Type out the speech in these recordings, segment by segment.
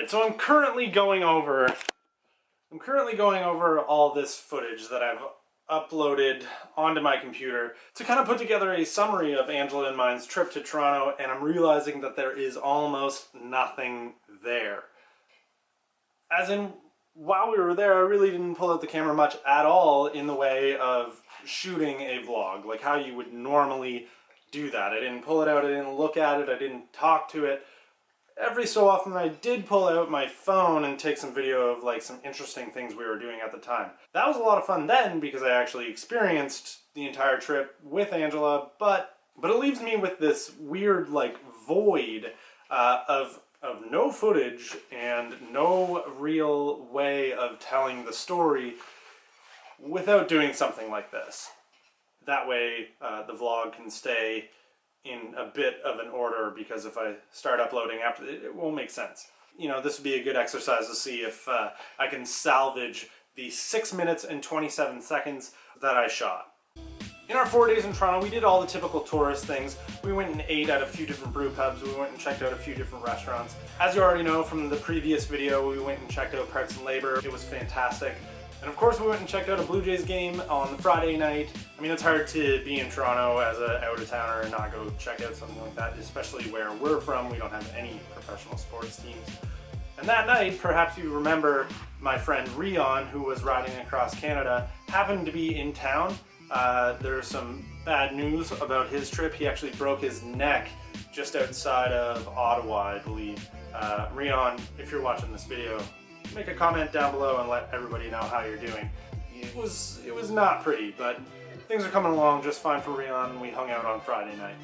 So I'm currently going over all this footage that I've uploaded onto my computer to kind of put together a summary of Angela and mine's trip to Toronto, and I'm realizing that there is almost nothing there. As in, while we were there, I really didn't pull out the camera much at all in the way of shooting a vlog, like how you would normally do that. I didn't pull it out, I didn't look at it, I didn't talk to it. Every so often I did pull out my phone and take some video of like some interesting things we were doing at the time. That was a lot of fun then because I actually experienced the entire trip with Angela, but it leaves me with this weird like void of no footage and no real way of telling the story without doing something like this. That way the vlog can stay in a bit of an order, because if I start uploading after it won't make sense. You know, this would be a good exercise to see if I can salvage the 6 minutes and 27 seconds that I shot. In our 4 days in Toronto, we did all the typical tourist things. We went and ate at a few different brew pubs, we went and checked out a few different restaurants. As you already know from the previous video, we went and checked out Parts and Labor. It was fantastic. And of course we went and checked out a Blue Jays game on the Friday night. I mean, it's hard to be in Toronto as an out-of-towner and not go check out something like that, especially where we're from. We don't have any professional sports teams. And that night, perhaps you remember, my friend Rion, who was riding across Canada, happened to be in town. There's some bad news about his trip. He actually broke his neck just outside of Ottawa, I believe. Rion, if you're watching this video, make a comment down below and let everybody know how you're doing. It was not pretty, but things are coming along just fine for Rion. We hung out on Friday night.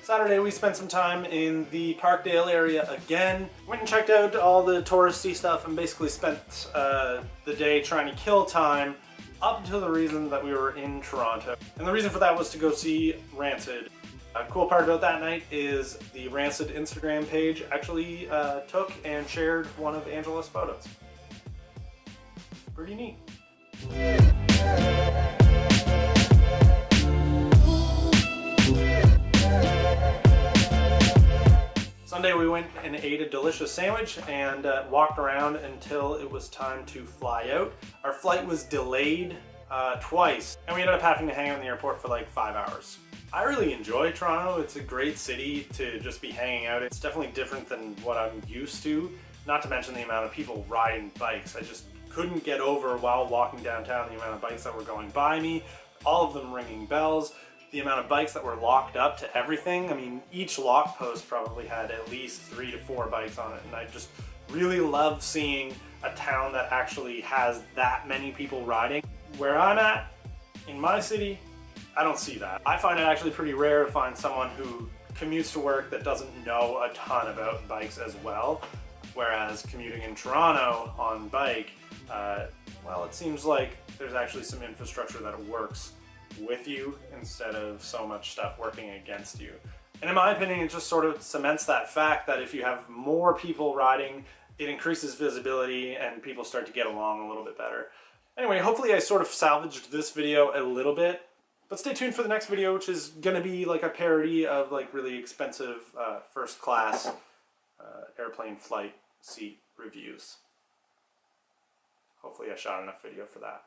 Saturday we spent some time in the Parkdale area again. Went and checked out all the touristy stuff and basically spent the day trying to kill time up until the reason that we were in Toronto. And the reason for that was to go see Rancid. A cool part about that night is the Rancid Instagram page actually took and shared one of Angela's photos. Pretty neat. Sunday we went and ate a delicious sandwich and walked around until it was time to fly out. Our flight was delayed twice, and we ended up having to hang out in the airport for like 5 hours. I really enjoy Toronto. It's a great city to just be hanging out. It's definitely different than what I'm used to, not to mention the amount of people riding bikes. I just couldn't get over while walking downtown the amount of bikes that were going by me, all of them ringing bells. The amount of bikes that were locked up to everything. I mean, each lock post probably had at least 3 to 4 bikes on it, and I just really love seeing a town that actually has that many people riding. Where I'm at, in my city, I don't see that. I find it actually pretty rare to find someone who commutes to work that doesn't know a ton about bikes as well, whereas commuting in Toronto on bike, well, it seems like there's actually some infrastructure that works with you instead of so much stuff working against you. And in my opinion, it just sort of cements that fact that if you have more people riding, it increases visibility and people start to get along a little bit better. Anyway, hopefully I sort of salvaged this video a little bit, but stay tuned for the next video, which is gonna be like a parody of like really expensive first class airplane flight seat reviews. Hopefully I shot enough video for that.